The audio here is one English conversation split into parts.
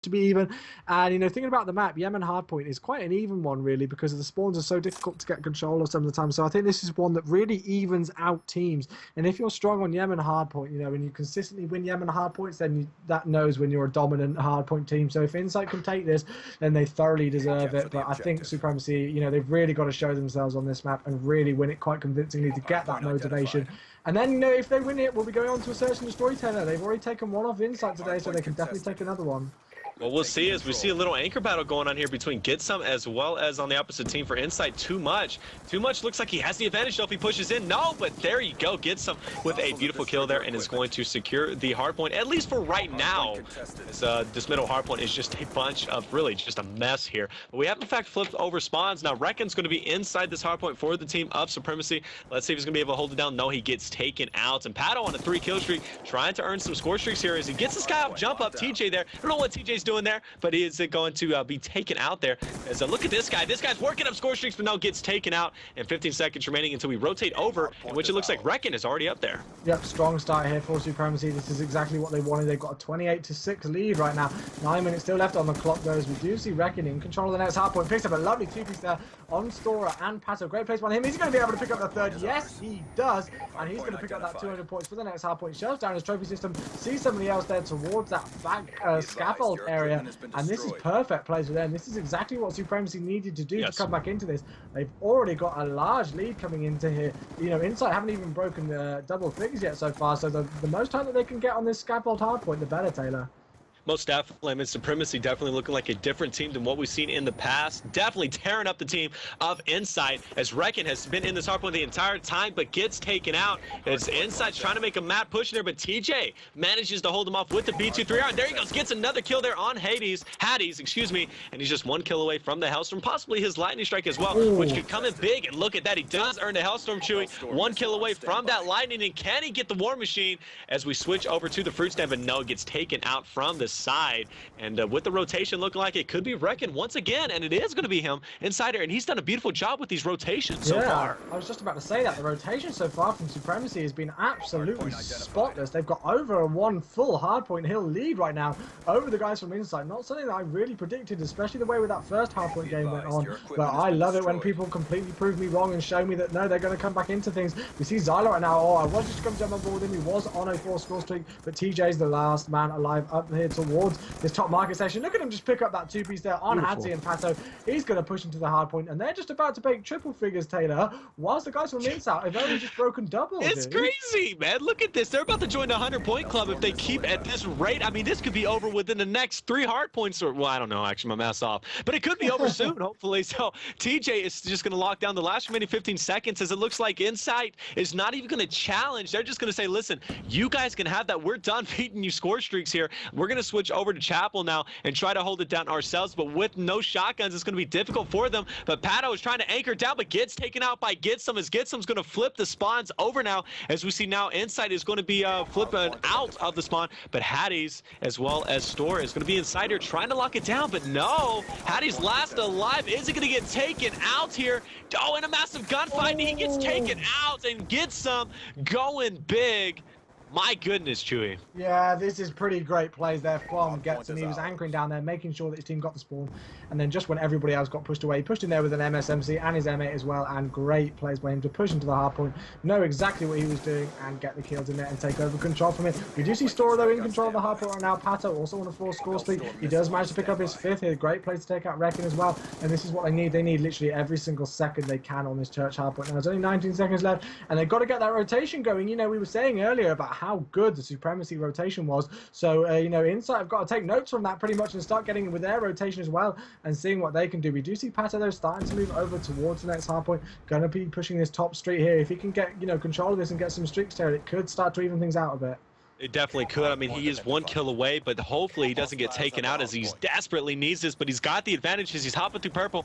to be even. And, thinking about the map, Yemen Hardpoint is quite an even one, really, because the spawns are so difficult to get control of some of the time. So I think this is one that really evens out teams. And if you're strong on Yemen Hardpoint, and you consistently win Yemen Hardpoints, then that knows when you're a dominant Hardpoint team. So if Insight can take this, then they thoroughly deserve it. But I think Supremacy, they've really got to show themselves on this map and really win it quite convincingly to get that motivation. And then, if they win it, we'll be going on to a Search and Destroy Taylor. They've already taken one off Insight today, so they can definitely take another one. Well, we'll see as we see a little anchor battle going on here between Get Some as well as on the opposite team for Insight. Too much looks like he has the advantage though if he pushes in. No, but there you go. Get Some with a beautiful kill there and is going to secure the hardpoint, at least for right now. This middle hardpoint is just a bunch of really just a mess here. But we have in fact flipped over spawns. Now Reckon's going to be inside this hardpoint for the team of Supremacy. Let's see if he's going to be able to hold it down. No, he gets taken out. And Pato on a 3-kill streak, trying to earn some score streaks here as he gets this guy off jump up. TJ there. I don't know what TJ's doing there, but he is going to be taken out there. As look at this guy. This guy's working up score streaks, but now gets taken out. And 15 seconds remaining until we rotate over, in which it looks like Reckon is already up there. Yep, strong start here for Supremacy. This is exactly what they wanted. They've got a 28-6 lead right now. 9 minutes still left on the clock, though, as we do see Reckon in control of the next hardpoint. Picks up a lovely two-piece there on Stora and Pato. Great place by him. He's going to be able to pick up the third. Yes, he does. And he's going to pick up that 200 points for the next hardpoint. Shells down his trophy system. Sees somebody else there towards that back scaffold area. And this is perfect plays for them. This is exactly what Supremacy needed to do to come back into this. They've already got a large lead coming into here. Insight haven't even broken the double figures yet so far. So the most time that they can get on this scaffold hardpoint, the better, Taylor. Most definitely. I mean, Supremacy definitely looking like a different team than what we've seen in the past. Definitely tearing up the team of Insight, as Reckon has been in this hardpoint the entire time, but gets taken out. It's Insight's trying to make a map push there, but TJ manages to hold him off with the B2-3R. And there he goes, gets another kill there on Hades, excuse me, and he's just 1 kill away from the Hellstorm, possibly his lightning strike as well, which could come in big. And look at that, he does earn the Hellstorm, Chewy. 1 kill away from that lightning, and can he get the War Machine as we switch over to the fruit stand? But no, gets taken out from the side. And with the rotation looking like it could be Reckon once again, and it is going to be him, Insider, and he's done a beautiful job with these rotations so far. I was just about to say that. The rotation so far from Supremacy has been absolutely spotless. They've got over one full hardpoint hill lead right now over the guys from Insight. Not something that I really predicted, especially the way with that first hardpoint game went on. But I love it when people completely prove me wrong and show me that, no, they're going to come back into things. We see Zylo right now. I was just going to jump on board with him. He was on a 4-score streak, but TJ's the last man alive up here towards this top market section. Look at him just pick up that two-piece there on Hadzi and Pato. He's going to push into the hard point, and they're just about to break triple figures, Taylor, whilst the guys from Insight have only just broken double. It's crazy, man. Look at this. They're about to join the 100-point club if they keep at this rate. I mean, this could be over within the next 3 hard points, or, well, I don't know, actually, my math's off. But it could be over soon, hopefully. So TJ is just going to lock down the last remaining 15 seconds, as it looks like Insight is not even going to challenge. They're just going to say, listen, you guys can have that. We're done beating you score streaks here. We're going to switch over to Chapel now and try to hold it down ourselves, but with no shotguns, it's going to be difficult for them. But Pato is trying to anchor down, but gets taken out by Get Some, as Get Some's going to flip the spawns over now, as we see now Insight is going to be flipping out of the spawn, but Hades as well as Store is going to be inside here trying to lock it down, but no, Hades last alive. Is it going to get taken out here? Oh, in a massive gunfight, he gets taken out, and Get Some going big. My goodness, Chewy. Yeah, this is pretty great plays there from Get Some. He was anchoring down there, making sure that his team got the spawn. And then just when everybody else got pushed away, he pushed in there with an MSMC and his M8 as well. And great plays by him to push into the hard point, know exactly what he was doing, and get the kills in there and take over control from it. We do see Stora, though, in control of the hard point right now. Pato also on a 4-score streak. He does manage to pick up his 5th here. Great play to take out Reckon as well. And this is what they need. They need literally every single second they can on this church hard point. Now, there's only 19 seconds left, and they've got to get that rotation going. We were saying earlier about how good the Supremacy rotation was. So, Insight have got to take notes from that pretty much and start getting with their rotation as well and seeing what they can do. We do see Pato, though, starting to move over towards the next hardpoint. Going to be pushing this top street here. If he can get, control of this and get some streaks there, it could start to even things out a bit. It definitely could. I mean, he is 1 kill away, but hopefully he doesn't get taken out, as he desperately needs this. But he's got the advantage as he's hopping through purple,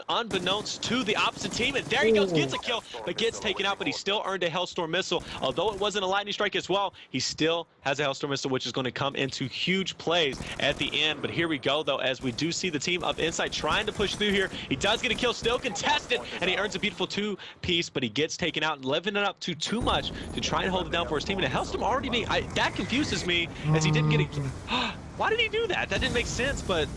unbeknownst to the opposite team. And there he goes, gets a kill, but gets taken out. But he still earned a Hellstorm missile. Although it wasn't a lightning strike as well, he still has a Hellstorm missile, which is going to come into huge plays at the end. But here we go, though, as we do see the team of Insight trying to push through here. He does get a kill, still contested, and he earns a beautiful 2-piece, but he gets taken out and living it up to too much to try and hold it down for his team. And a Hellstorm already being, that confuses me, as he didn't get it. Why did he do that? That didn't make sense, but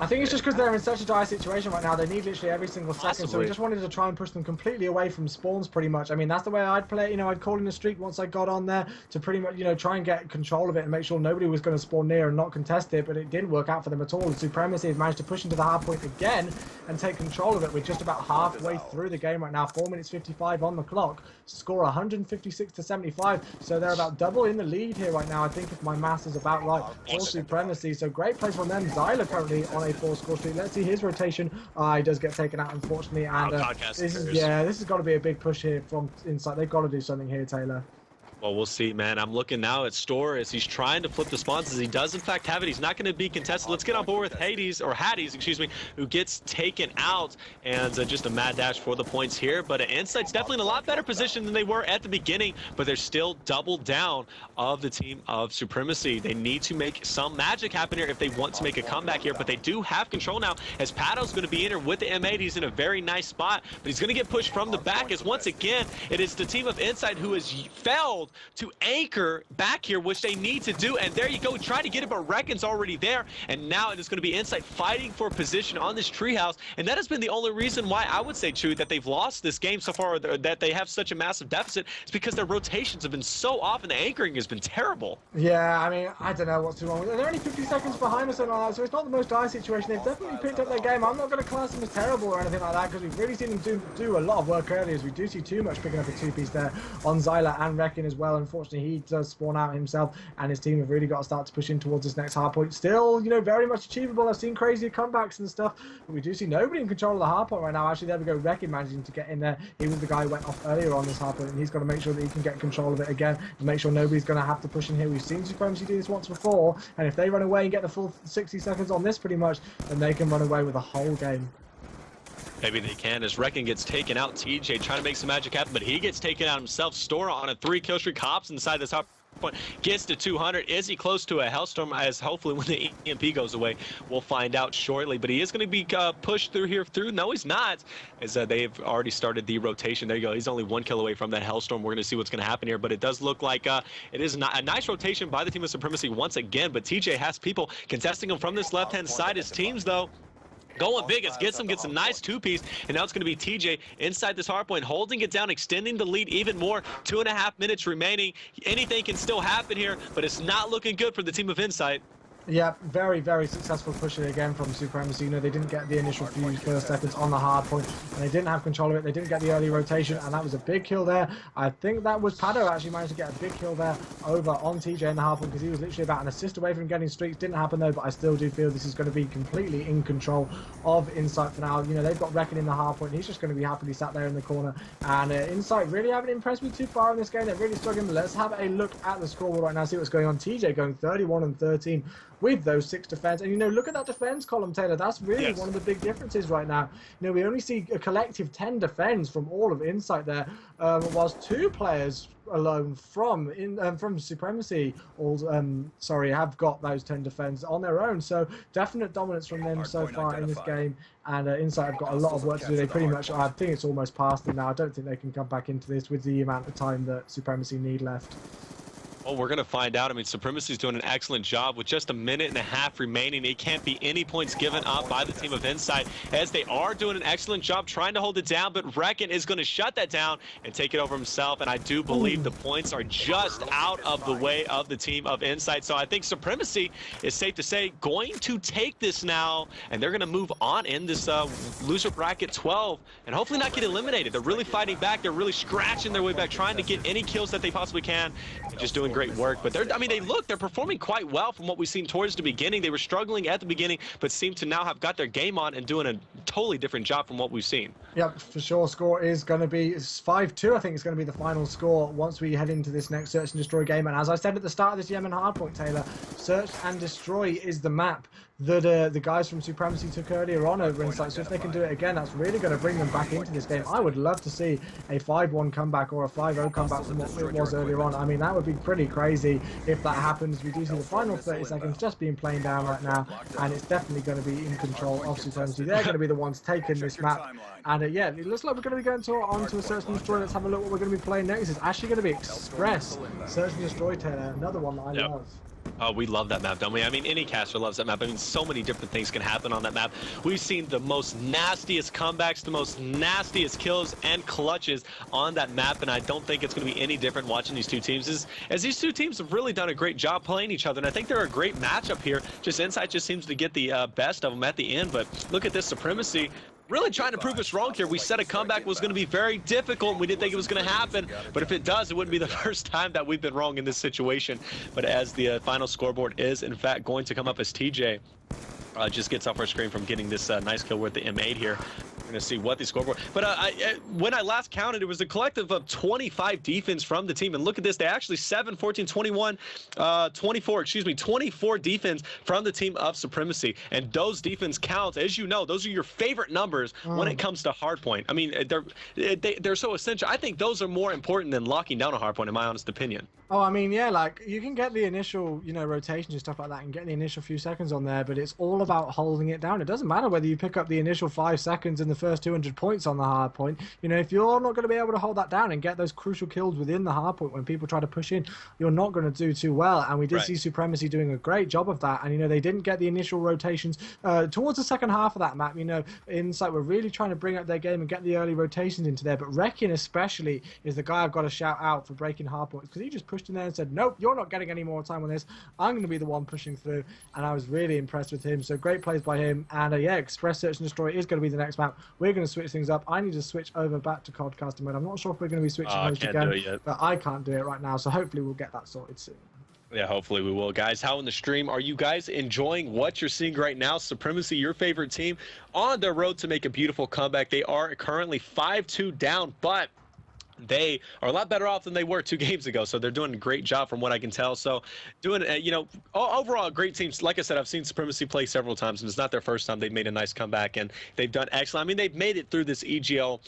I think it's just because they're in such a dire situation right now. They need literally every single second. So we just wanted to try and push them completely away from spawns pretty much. I mean, that's the way I'd play it. You know, I'd call in a streak once I got on there to pretty much, you know, try and get control of it and make sure nobody was going to spawn near and not contest it. But it didn't work out for them at all. And Supremacy has managed to push into the hard point again and take control of it. We're just about halfway through the game right now. 4 minutes 55 on the clock. Score 156 to 75. So they're about double in the lead here right now. I think if my maths is about right for Supremacy. So great play from them. Zyla currently on a 4-score streak. Let's see his rotation. He does get taken out, unfortunately. And this has got to be a big push here from Insight. They've got to do something here, Taylor. Well, we'll see, man. I'm looking now at Store as he's trying to flip the spawns, as he does in fact have it. He's not going to be contested. Let's get on board with Hades, excuse me, who gets taken out, and just a mad dash for the points here. But Insight's definitely in a lot better position than they were at the beginning, but they're still double down of the team of Supremacy. They need to make some magic happen here if they want to make a comeback here, but they do have control now, as Pado's going to be in here with the M8. He's in a very nice spot, but he's going to get pushed from the back, as once again, it is the team of Insight who has failed to anchor back here, which they need to do. And there you go, try to get it, but Reckon's already there. And now it is going to be Insight fighting for position on this treehouse. And that has been the only reason why I would say, True, that they've lost this game so far, that they have such a massive deficit, is because their rotations have been so off and the anchoring has been terrible. Yeah, I mean, I don't know what's too wrong with it. They're only 50 seconds behind us and all that, so it's not the most dire situation. They've definitely picked up their game. I'm not going to class them as terrible or anything like that, because we've really seen them do a lot of work early, as we do see too much picking up a 2-piece there on Zyla and Reckon as well. Unfortunately, he does spawn out himself, and his team have really got to start to push in towards this next hard point. Still, you know, very much achievable. I've seen crazy comebacks and stuff, but we do see nobody in control of the hard point right now. Actually, there we go, Reckon managing to get in there. He was the guy who went off earlier on this hard point, and he's got to make sure that he can get control of it again and make sure nobody's going to have to push in here. We've seen Supremacy do this once before, and if they run away and get the full 60 seconds on this pretty much, then they can run away with the whole game. Maybe they can, as Reckon gets taken out. TJ trying to make some magic happen, but he gets taken out himself. Store on a 3-kill streak, hops inside this hard point, gets to 200. Is he close to a Hellstorm? As hopefully when the EMP goes away, we'll find out shortly. But he is going to be pushed through here. No, he's not, as they've already started the rotation. There you go. He's only 1 kill away from that Hellstorm. We're going to see what's going to happen here, but it does look like it is a nice rotation by the team of Supremacy once again. But TJ has people contesting him from this left-hand side. His teams, though, going big as gets a nice 2-piece, and now it's going to be TJ inside this hard point, holding it down, extending the lead even more. 2.5 minutes remaining. Anything can still happen here, but it's not looking good for the team of Insight. Yeah, very, very successful pushing again from Supremacy. You know, they didn't get the initial few first seconds on the hard point, and they didn't have control of it. They didn't get the early rotation, and that was a big kill there. I think that was Pado actually managed to get a big kill there over on TJ in the hard point, because he was literally about an assist away from getting streaks. Didn't happen though, but I still do feel this is going to be completely in control of Insight for now. You know, they've got Reckon in the hard point. He's just going to be happily sat there in the corner, and Insight really haven't impressed me too far in this game. They're really struggling. But let's have a look at the scoreboard right now, see what's going on. TJ going 31 and 13 with those 6 defense, and you know, look at that defense column, Taylor. That's really one of the big differences right now. You know, we only see a collective 10 defense from all of Insight there, whilst 2 players alone from Supremacy have got those 10 defense on their own. So definite dominance from them so far in this game, and Insight have got a lot of work to do. They pretty much, I think it's almost past them now. I don't think they can come back into this with the amount of time that Supremacy need left. Well, we're going to find out. I mean, Supremacy's doing an excellent job with just 1.5 minutes remaining. It can't be any points given up by the team of Insight, as they are doing an excellent job trying to hold it down, but Reckon is going to shut that down and take it over himself, and I do believe the points are just out of the way of the team of Insight. So I think Supremacy is safe to say going to take this now, and they're going to move on in this loser bracket 12 and hopefully not get eliminated. They're really fighting back. They're really scratching their way back, trying to get any kills that they possibly can, and just doing great work. But they're performing quite well from what we've seen towards the beginning. They were struggling at the beginning, but seem to now have got their game on and doing a totally different job from what we've seen. Yep, for sure. Score is going to be 5-2. I think it's going to be the final score once we head into this next Search and Destroy game. And as I said at the start of this Yemen hardpoint, Taylor, Search and Destroy is the map that the guys from Supremacy took earlier on over Insight. So if they can do it again, that's really going to bring them back into this game. I would love to see a 5-1 comeback or a 5-0 comeback from what it was earlier on. I mean, that would be pretty crazy if that happens. We do see the final 30 seconds just being played down right now, and it's definitely going to be in control of Supremacy. They're going to be the ones taking this map. And yeah, it looks like we're going to be going on to a Search and Destroy. Let's have a look what we're going to be playing next. It's actually going to be Express Search and Destroy, Taylor. Another one that I love. Oh, we love that map, don't we? I mean, any caster loves that map. I mean, so many different things can happen on that map. We've seen the most nastiest comebacks, the most nastiest kills and clutches on that map, and I don't think it's going to be any different watching these two teams, as these two teams have really done a great job playing each other, and I think they're a great matchup here. Just Insight just seems to get the best of them at the end, but look at this Supremacy. Really trying to prove us wrong here. We said a comeback was going to be very difficult, and we didn't think it was going to happen. But if it does, it wouldn't be the first time that we've been wrong in this situation. But as the final scoreboard is, in fact, going to come up as TJ just gets off our screen from getting this nice kill with the M8 here. We're going to see what the scoreboard. But when I last counted, it was a collective of 25 defense from the team. And look at this. They actually 7, 14, 21, 24, excuse me, 24 defense from the team of Supremacy. And those defense counts, as you know, those are your favorite numbers when it comes to hardpoint. I mean, they're so essential. I think those are more important than locking down a hardpoint, in my honest opinion. Oh, I mean, yeah, like you can get the initial, rotations and stuff like that and get the initial few seconds on there, but it's all about holding it down. It doesn't matter whether you pick up the initial 5 seconds and the first 200 points on the hard point. If you're not going to be able to hold that down and get those crucial kills within the hard point when people try to push in, you're not going to do too well. And we did see Supremacy doing a great job of that. And, they didn't get the initial rotations towards the second half of that map. Insight were really trying to bring up their game and get the early rotations into there. But Rekin especially is the guy I've got to shout out for breaking hard points, because he just pushed in there and said, nope, you're not getting any more time on this. I'm going to be the one pushing through. And I was really impressed with him. So great plays by him. And yeah, Express Search and Destroy is going to be the next map. We're going to switch things up. I need to switch over back to Codcaster mode. I'm not sure if we're going to be switching host again, but I can't do it right now. So hopefully we'll get that sorted soon. Yeah, hopefully we will, guys. How in the stream are you guys enjoying what you're seeing right now? Supremacy, your favorite team, on their road to make a beautiful comeback. They are currently 5-2 down, but they are a lot better off than they were 2 games ago, so they're doing a great job from what I can tell. So doing, overall, great teams. Like I said, I've seen Supremacy play several times, and it's not their first time. They've made a nice comeback, and they've done excellent. I mean, they've made it through this EGL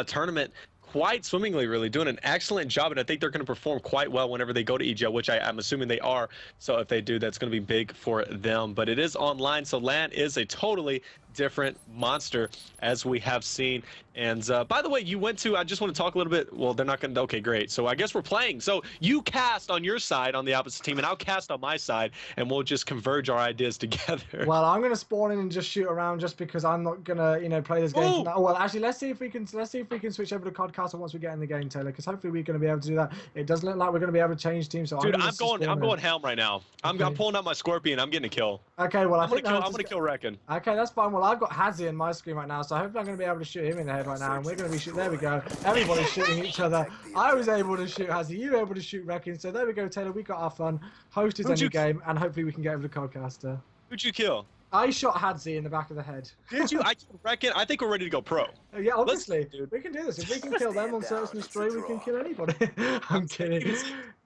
tournament quite swimmingly, really doing an excellent job, and I think they're going to perform quite well whenever they go to EGL, which I'm assuming they are. So if they do, that's going to be big for them. But it is online, so LAN is a totally different monster, as we have seen. And by the way, you went to, I just want to talk a little bit. Well, they're not going to, okay, great. So I guess we're playing. So you cast on your side on the opposite team, and I'll cast on my side, and we'll just converge our ideas together. Well, I'm going to spawn in and just shoot around, just because I'm not going to, play this game. Oh, well, actually, let's see if we can switch over to Codcaster once we get in the game, Taylor, because hopefully we're going to be able to do that. It doesn't look like we're going to be able to change teams. So dude, I'm going Helm right now. I'm pulling out my Scorpion. I'm getting a kill. Okay, well, I'm going to kill Reckon. Okay, that's fine. Well, I've got Hazi on my screen right now, so hopefully I'm going to be able to shoot him in the head right now, and we're going to be shooting. There we go. Everybody's shooting each other. I was able to shoot Hazi. You were able to shoot Reckon. So there we go, Taylor. We got our fun. Host is in the game, and hopefully we can get over to Codcaster. Who'd you kill? I shot Hadzi in the back of the head. Did you? I reckon. I think we're ready to go pro. Yeah, obviously. We can do this. If we can kill them on Search and Destroy, we can kill anybody. I'm kidding.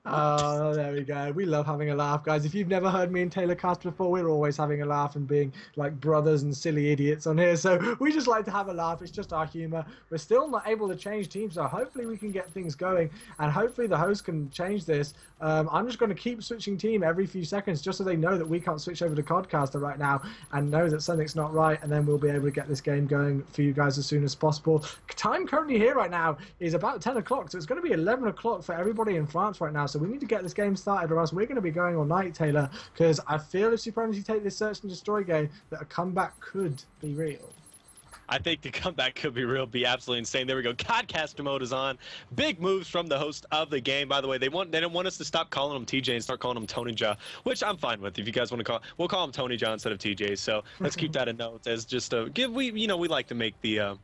Oh, there we go. We love having a laugh, guys. If you've never heard me and Taylor cast before, we're always having a laugh and being like brothers and silly idiots on here. So we just like to have a laugh. It's just our humor. We're still not able to change teams, so hopefully we can get things going, and hopefully the host can change this. I'm just going to keep switching team every few seconds, just so they know that we can't switch over to Codcaster right now and know that something's not right, and then we'll be able to get this game going for you guys as soon as possible. Time currently here right now is about 10 o'clock, so it's going to be 11 o'clock for everybody in France right now. So we need to get this game started, or else we're going to be going all night, Taylor, because I feel if Supremacy take this Search and Destroy game, that a comeback could be real. I think the comeback could be real, be absolutely insane. There we go. Codcaster mode is on. Big moves from the host of the game. By the way, they don't want us to stop calling him TJ and start calling him Tony Ja, which I'm fine with. If you guys want to we'll call him Tony Ja instead of TJ. So let's keep that in note as just a give. We like to make the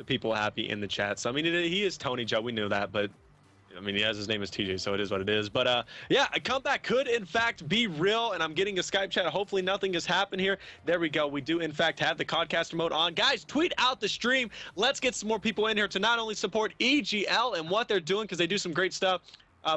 people happy in the chat. So I mean, he is Tony Ja. We knew that, but I mean, he has his name is TJ, so it is what it is. But yeah, a comeback could in fact be real, and I'm getting a Skype chat. Hopefully nothing has happened here. There we go. We do in fact have the Codcaster mode on. Guys, tweet out the stream. Let's get some more people in here to not only support EGL and what they're doing, because they do some great stuff,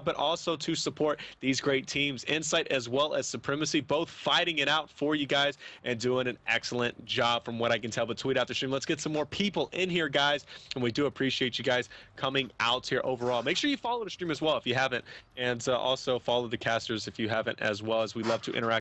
but also to support these great teams, Insight as well as Supremacy, both fighting it out for you guys and doing an excellent job from what I can tell. But tweet out the stream. Let's get some more people in here, guys, and we do appreciate you guys coming out here overall. Make sure you follow the stream as well if you haven't, and also follow the casters if you haven't as well, as we love to interact.